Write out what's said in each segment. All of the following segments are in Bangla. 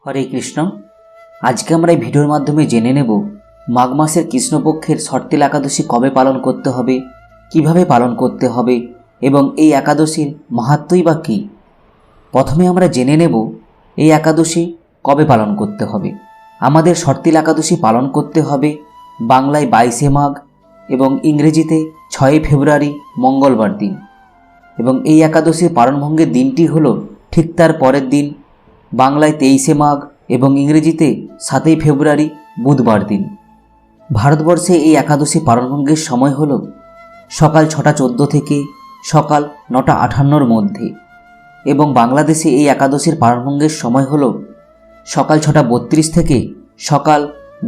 হরে কৃষ্ণ। আজকে আমরা এই ভিডিওর মাধ্যমে জেনে নেব মাঘ মাসের কৃষ্ণপক্ষের সর্তিল একাদশী কবে পালন করতে হবে, কিভাবে পালন করতে হবে এবং এই একাদশীর মাহাত্ম্যই বা কী। প্রথমে আমরা জেনে নেব এই একাদশী কবে পালন করতে হবে। আমাদের সর্তিল একাদশী পালন করতে হবে বাংলায় 22শে মাঘ এবং ইংরেজিতে 6 ফেব্রুয়ারি মঙ্গলবার দিন। এবং এই একাদশীর পালনভঙ্গের দিনটি হলো ঠিক তার পরের দিন বাংলায় 23শে মাঘ এবং ইংরেজিতে 7 ফেব্রুয়ারি বুধবার দিন। ভারতবর্ষে এই একাদশী পালনভঙ্গের সময় হলো সকাল 6টা 14 থেকে সকাল 9টা 58-র মধ্যে এবং বাংলাদেশে এই একাদশীর পালনভঙ্গের সময় হলো সকাল 6টা 32 থেকে সকাল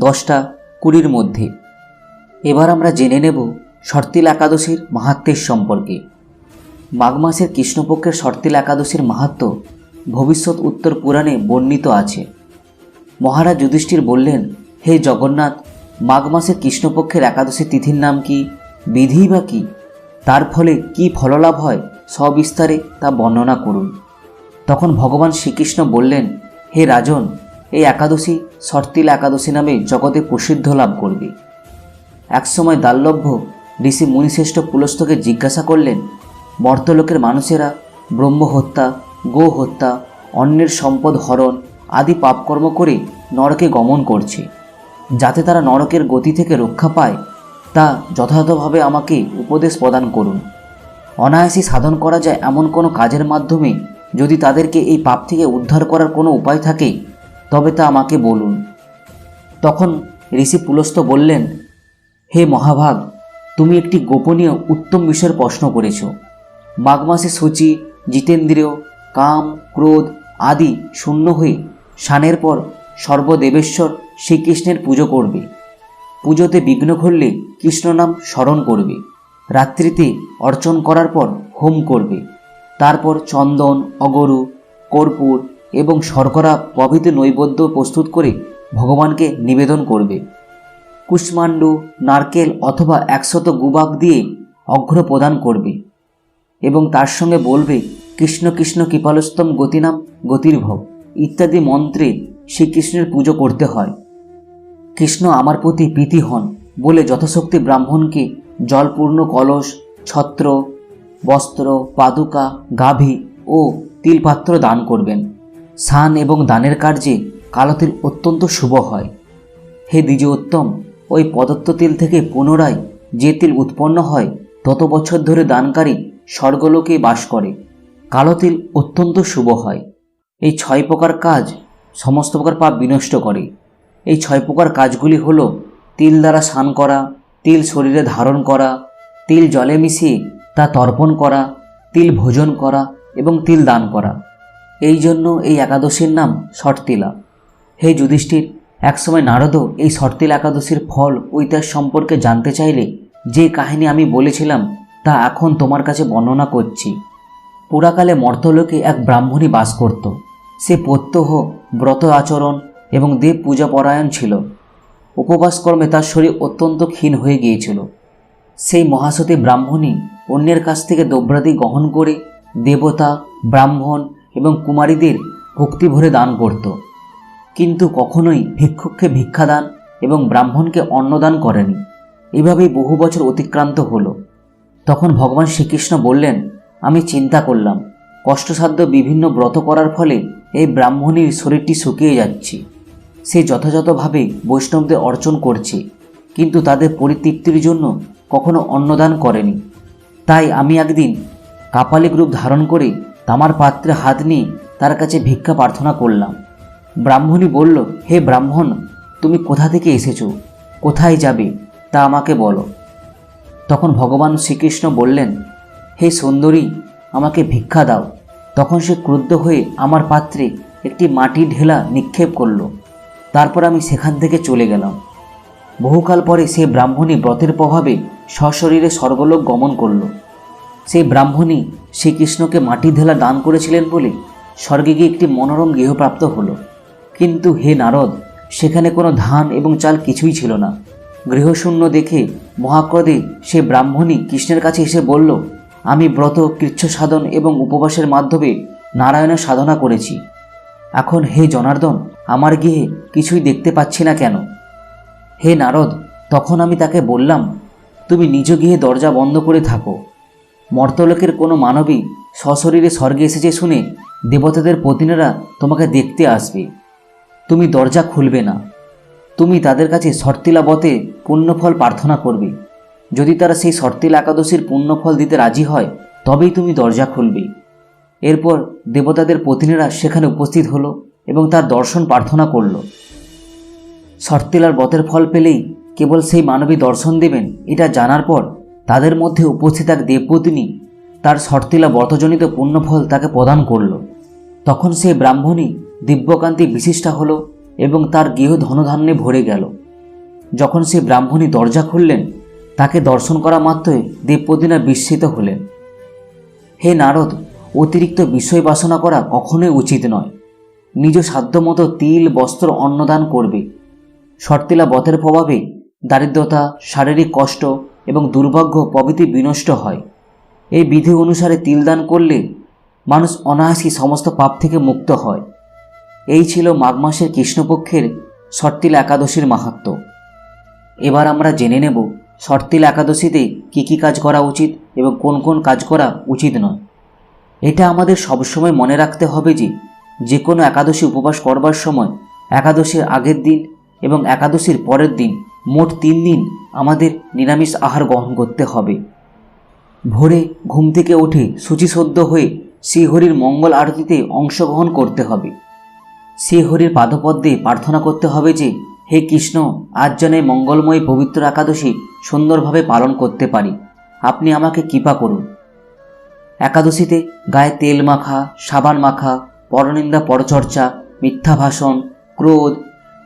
10টা 20-র মধ্যে। এবার আমরা জেনে নেব সর্তিল একাদশীর মাহাত্ম্যের সম্পর্কে। মাঘ মাসের কৃষ্ণপক্ষের সর্তিল একাদশীর মাহাত্ম্য ভবিষ্যৎ উত্তর পুরাণে বর্ণিত আছে। মহারাজ যুধিষ্ঠির বললেন, হে জগন্নাথ, মাঘ মাসের কৃষ্ণপক্ষের একাদশী তিথির নাম কি, বিধি বা কী, তার ফলে কি ফললাভ হয়, সবিস্তারে তা বর্ণনা করুন। তখন ভগবান শ্রীকৃষ্ণ বললেন, হে রাজন, এই একাদশী সর্তিল একাদশী নামে জগতে প্রসিদ্ধ লাভ করবে। একসময় দাল্লভ্য ঋষি মুনিশ্রেষ্ঠ পুলস্তকে জিজ্ঞাসা করলেন, মর্তলোকের মানুষেরা ব্রহ্ম হত্যা, গো হত্যা, অন্যের সম্পদ হরণ আদি পাপকর্ম করে নরকে গমন করছে। যাতে তারা নরকের গতি থেকে রক্ষা পায় তা যথাযথভাবে আমাকে উপদেশ প্রদান করুন। অনায়াসে সাধন করা যায় এমন কোনো কাজের মাধ্যমে যদি তাদেরকে এই পাপ থেকে উদ্ধার করার কোনো উপায় থাকে তবে তা আমাকে বলুন। তখন ঋষি পুলস্ত বললেন, হে মহাভাগ, তুমি একটি গোপনীয় উত্তম বিষয়ের প্রশ্ন করেছ। মাঘ মাসে শুচি, জিতেন্দ্রিয়, কাম, ক্রোধ আদি শূন্য হয়ে স্নানের পর সর্বদেবেশ্বর শ্রীকৃষ্ণের পুজো করবে। পুজোতে বিঘ্ন ঘটলে কৃষ্ণ নাম স্মরণ করবে। রাত্রিতে অর্চন করার পর হোম করবে। তারপর চন্দন, অগরু, কর্পূর এবং শর্করা প্রভৃতি নৈবেদ্য প্রস্তুত করে ভগবানকে নিবেদন করবে। কুষ্মাণ্ডু, নারকেল অথবা 100 গুবাক দিয়ে অঘ্র প্রদান করবে এবং তার সঙ্গে বলবে, কৃষ্ণ কৃষ্ণ কৃপালস্তম গতিনাম গতির্ভব ইত্যাদি মন্ত্রে শ্রীকৃষ্ণের পুজো করতে হয়। কৃষ্ণ আমার প্রতি প্রীতি হন বলে যথাশক্তি ব্রাহ্মণকে জলপূর্ণ কলস, ছত্র, বস্ত্র, পাদুকা, গাভী ও তিলপাত্র দান করবেন। স্নান এবং দানের কার্যে কালো তিল অত্যন্ত শুভ হয়। হে দ্বিজোত্তম, ওই প্রদত্ত তিল থেকে পুনরায় যে তিল উৎপন্ন হয় তত বছর ধরে দানকারী স্বর্গলোকে বাস করে। কালো তিল অত্যন্ত শুভ হয়। এই 6 প্রকার কাজ সমস্ত প্রকার পাপ বিনষ্ট করে। এই 6 প্রকার কাজগুলি হল তিল দ্বারা স্নান করা, তিল শরীরে ধারণ করা, তিল জলে মিশিয়ে তা তর্পণ করা, তিল ভোজন করা এবং তিল দান করা। এই জন্য এই একাদশীর নাম সর্তিলা। হে যুধিষ্ঠির, একসময় নারদও এই সর্তিল একাদশীর ফল ও ইতিহাস সম্পর্কে জানতে চাইলে যে কাহিনী আমি বলেছিলাম তা এখন তোমার কাছে বর্ণনা করছি। পুরাকালে মর্তলোকে এক ব্রাহ্মণী বাস করত। সে প্রত্যহ ব্রত আচরণ এবং দেব পূজা পরায়ণ ছিল। উপবাসকর্মে তার শরীর অত্যন্ত ক্ষীণ হয়ে গিয়েছিল। সেই মহাসতী ব্রাহ্মণী অন্যের কাছ থেকে দ্রব্যাদি গ্রহণ করে দেবতা, ব্রাহ্মণ এবং কুমারীদের ভক্তি ভরে দান করত, কিন্তু কখনোই ভিক্ষুককে ভিক্ষাদান এবং ব্রাহ্মণকে অন্নদান করেনি। এভাবেই বহু বছর অতিক্রান্ত হলো। তখন ভগবান শ্রীকৃষ্ণ বললেন, আমি চিন্তা করলাম, কষ্টসাধ্য বিভিন্ন ব্রত করার ফলে এই ব্রাহ্মণীর শরীরটি শুকিয়ে যাচ্ছে। সে যথাযথভাবে বৈষ্ণবদের অর্চন করছে, কিন্তু তাদের পরিতৃপ্তির জন্য কখনো অন্নদান করেনি। তাই আমি একদিন কাপালিক রূপ ধারণ করে তামার পাত্রে হাত নিয়ে তার কাছে ভিক্ষা প্রার্থনা করলাম। ব্রাহ্মণী বলল, হে ব্রাহ্মণ, তুমি কোথা থেকে এসেছো, কোথায় যাবে তা আমাকে বলো। তখন ভগবান শ্রীকৃষ্ণ বললেন, হে সুন্দরী, আমাকে ভিক্ষা দাও। তখন সে ক্রুদ্ধ হয়ে আমার পাত্রে একটি মাটির ঢেলা নিক্ষেপ করল। তারপর আমি সেখান থেকে চলে গেলাম। বহুকাল পরে সেই ব্রাহ্মণী ব্রতের প্রভাবে সশরীরে স্বর্গলোক গমন করল। সেই ব্রাহ্মণী শ্রীকৃষ্ণকে মাটির ঢেলা দান করেছিলেন বলে স্বর্গে গিয়ে একটি মনোরম গৃহপ্রাপ্ত হলো। কিন্তু হে নারদ, সেখানে কোনো ধান এবং চাল কিছুই ছিল না। গৃহশূন্য দেখে মহাক্রোধে সে ব্রাহ্মণী কৃষ্ণের কাছে এসে বলল, আমি ব্রত, কৃচ্ছ সাধন এবং উপবাসের মাধ্যমে নারায়ণের সাধনা করেছি। এখন হে জনার্দন, আমার গৃহে কিছুই দেখতে পাচ্ছি না কেন? হে নারদ, তখন আমি তাকে বললাম, তুমি নিজ গৃহে দরজা বন্ধ করে থাকো। মর্তলোকের কোনো মানবী সশরীরে স্বর্গে এসেছে শুনে দেবতাদের প্রতিনিধিরা তোমাকে দেখতে আসবে। তুমি দরজা খুলবে না। তুমি তাদের কাছে শর্তিলাবতে পুণ্যফল প্রার্থনা করবে। যদি তারা সেই শর্তিলা একাদশীর পুণ্যফল দিতে রাজি হয় তবেই তুমি দরজা খুলবে। এরপর দেবতাদের প্রতিনিধিরা সেখানে উপস্থিত হলো এবং তার দর্শন প্রার্থনা করল। শর্তিলার ব্রতের ফল পেলেই কেবল সেই মানবী দর্শন দেবেন এটা জানার পর তাদের মধ্যে উপস্থিত এক দেবপত্নী তার শর্তিলা ব্রতজনিত পুণ্যফল তাকে প্রদান করল। তখন সেই ব্রাহ্মণী দিব্যকান্তি বিশিষ্টা হলো এবং তার গৃহ ধনধান্যে ভরে গেল। যখন সেই ব্রাহ্মণী দরজা খুললেন, তাকে দর্শন করা মাত্রই দেবপত্নীরা বিস্মিত হলেন। হে নারদ, অতিরিক্ত বিষয় বাসনা করা কখনোই উচিত নয়। নিজ সাধ্যমতো তিল, বস্ত্র, অন্নদান করবে। শর্তিলা ব্রতের প্রভাবে দারিদ্রতা, শারীরিক কষ্ট এবং দুর্ভাগ্য প্রভৃতি বিনষ্ট হয়। এই বিধি অনুসারে তিলদান করলে মানুষ অনায়াসই সমস্ত পাপ থেকে মুক্ত হয়। এই ছিল মাঘ মাসের কৃষ্ণপক্ষের শর্তিলা একাদশীর মাহাত্ম্য। এবার আমরা জেনে নেব শর্তিলা একাদশীতে কী কী কাজ করা উচিত এবং কোন কোন কাজ করা উচিত নয়। এটা আমাদের সবসময় মনে রাখতে হবে যে কোনো একাদশী উপবাস করবার সময় একাদশীর আগের দিন এবং একাদশীর পরের দিন মোট 3 দিন আমাদের নিরামিষ আহার গ্রহণ করতে হবে। ভোরে ঘুম থেকে উঠে শুচিসদ্ধ হয়ে শ্রীহরির মঙ্গল আরতিতে অংশগ্রহণ করতে হবে। শ্রীহরির পাদপদ্মে প্রার্থনা করতে হবে যে, হে কৃষ্ণ, আজ যেন এই মঙ্গলময় পবিত্র একাদশী সুন্দরভাবে পালন করতে পারি, আপনি আমাকে কৃপা করুন। একাদশীতে গায়ে তেল মাখা, সাবান মাখা, পরনিন্দা, পরচর্চা, মিথ্যা ভাষণ, ক্রোধ,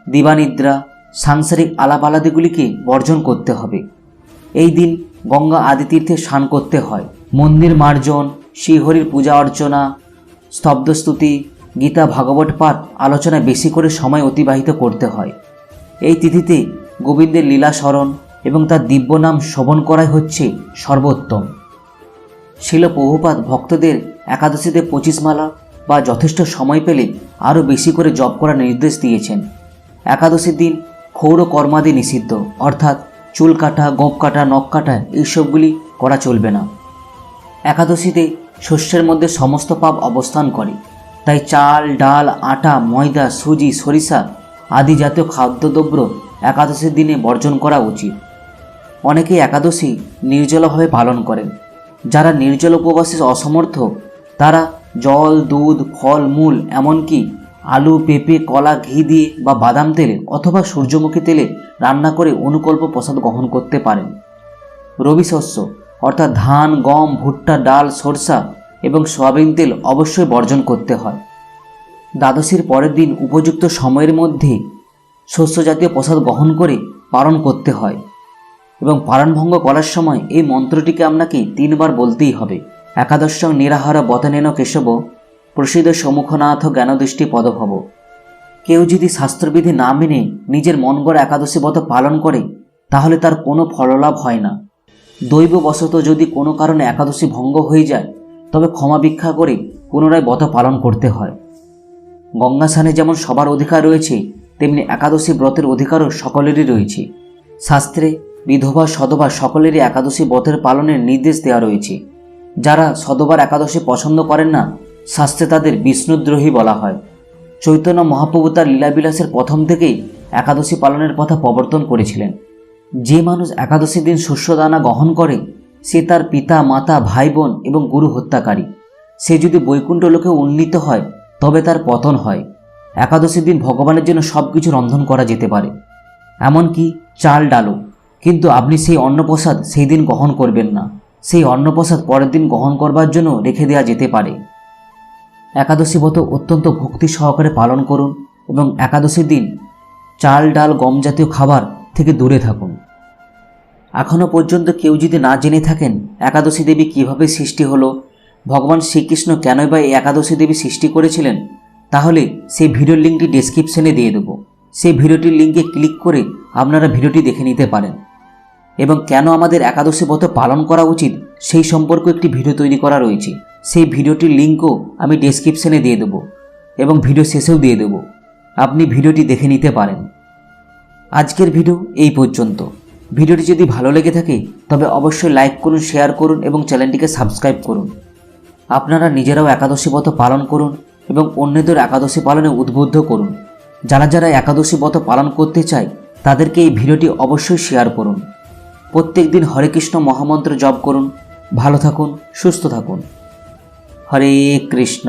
দিবানিদ্রা, সাংসারিক আলাপ আলাদিগুলিকে বর্জন করতে হবে। এই দিন গঙ্গা আদি তীর্থে স্নান করতে হয়। মন্দির মার্জন, শ্রীহরির পূজা অর্চনা, স্তব্ধস্তুতি, গীতা, ভাগবত পাঠ, আলোচনায় বেশি করে সময় অতিবাহিত করতে হয়। এই তিথিতে গোবিন্দের লীলা স্মরণ এবং তার দিব্য নাম শ্রবণ করাই হচ্ছে সর্বোত্তম। শিল প্রভুপাদ ভক্তদের একাদশীতে 25 মালা বা যথেষ্ট সময় পেলে আরও বেশি করে জপ করার নির্দেশ দিয়েছেন। একাদশীর দিন ক্ষৌর কর্মাদি নিষিদ্ধ, অর্থাৎ চুল কাটা, গোঁফ কাটা, নখ কাটা এইসবগুলি করা চলবে না। একাদশীতে শস্যের মধ্যে সমস্ত পাপ অবস্থান করে, তাই চাল, ডাল, আটা, ময়দা, সুজি, সরিষা আদি জাতীয় খাদ্যদ্রব্য একাদশীর দিনে বর্জন করা উচিত। অনেকেই একাদশী নির্জলভাবে পালন করেন। যারা নির্জল উপবাসে অসমর্থ তারা জল, দুধ, ফল মূল, এমনকি আলু, পেঁপে, কলা, ঘি দিয়ে বা বাদাম তেলে অথবা সূর্যমুখী তেলে রান্না করে অনুকল্প প্রসাদ গ্রহণ করতে পারেন। রবি শস্য অর্থাৎ ধান, গম, ভুট্টা, ডাল, সরষা এবং সয়াবিন তেল অবশ্যই বর্জন করতে হয়। দ্বাদশীর পরের দিন উপযুক্ত সময়ের মধ্যে শস্য জাতীয় প্রসাদ গ্রহণ করে পালন করতে হয় এবং পালনভঙ্গ করার সময় এই মন্ত্রটিকে আপনাকে 3 বার বলতেই হবে। একাদশং নিরাহার বতনেন কেশব প্রসিদ্ধ সম্মুখনাথ জ্ঞানদৃষ্টি পদভব। কেউ যদি শাস্ত্রবিধি না মেনে নিজের মন গড়া একাদশী ব্রত পালন করে তাহলে তার কোনো ফললাভ হয় না। দৈববশত যদি কোনো কারণে একাদশী ভঙ্গ হয়ে যায় তবে ক্ষমা ভিক্ষা করে পুনরায় ব্রত পালন করতে হয়। গঙ্গা স্নানে যেমন সবার অধিকার রয়েছে, তেমনি একাদশী ব্রতের অধিকারও সকলেরই রয়েছে। শাস্ত্রে বিধবা, সধবা সকলেরই একাদশী ব্রতের পালনের নির্দেশ দেওয়া রয়েছে। যারা সধবার একাদশী পছন্দ করেন না, শাস্ত্রে তাদের বিষ্ণুদ্রোহী বলা হয়। চৈতন্য মহাপ্রভু তার লীলাবিলাসের প্রথম থেকেই একাদশী পালনের কথা প্রবর্তন করেছিলেন। যে মানুষ একাদশীর দিন শস্যদানা গ্রহণ করে সে তার পিতা, মাতা, ভাই বোন এবং গুরু হত্যাকারী। সে যদি বৈকুণ্ঠ লোকে উন্নীত হয় তবে তার পতন হয়। একাদশীর দিন ভগবানের জন্য সব কিছু রন্ধন করা যেতে পারে, এমনকি চাল ডালও, কিন্তু আপনি সেই অন্নপ্রসাদ সেই দিন গ্রহণ করবেন না। সেই অন্নপ্রসাদ পরের দিন গ্রহণ করবার জন্য রেখে দেওয়া যেতে পারে। একাদশী ব্রত অত্যন্ত ভক্তি সহকারে পালন করুন এবং একাদশীর দিন চাল, ডাল, গম জাতীয় খাবার থেকে দূরে থাকুন। এখনও পর্যন্ত কেউ যদি না জেনে থাকেন একাদশী দেবী কিভাবে সৃষ্টি হলো, ভগবান শ্রীকৃষ্ণ কেনই বা এই একাদশী দেবী সৃষ্টি করেছিলেন, তাহলে সেই ভিডিওর লিঙ্কটি ডেসক্রিপশনে দিয়ে দেবো। সেই ভিডিওটির লিঙ্কে ক্লিক করে আপনারা ভিডিওটি দেখে নিতে পারেন। এবং কেন আমাদের একাদশী ব্রত পালন করা উচিত সেই সম্পর্কে একটি ভিডিও তৈরি করা রয়েছে। সেই ভিডিওটির লিঙ্কও আমি ডেসক্রিপশনে দিয়ে দেবো এবং ভিডিও শেষেও দিয়ে দেবো। আপনি ভিডিওটি দেখে নিতে পারেন। আজকের ভিডিও এই পর্যন্ত। ভিডিওটি যদি ভালো লেগে থাকে তবে অবশ্যই লাইক করুন, শেয়ার করুন এবং চ্যানেলটিকে সাবস্ক্রাইব করুন। আপনারা নিজেরাও একাদশী ব্রত পালন করুন এবং অন্যদের একাদশী পালনে উদ্বুদ্ধ করুন। যারা যারা একাদশী ব্রত পালন করতে চায় তাদেরকে এই ভিডিওটি অবশ্যই শেয়ার করুন। প্রত্যেক দিন হরে কৃষ্ণ মহামন্ত্র জপ করুন। ভালো থাকুন, সুস্থ থাকুন। হরে কৃষ্ণ।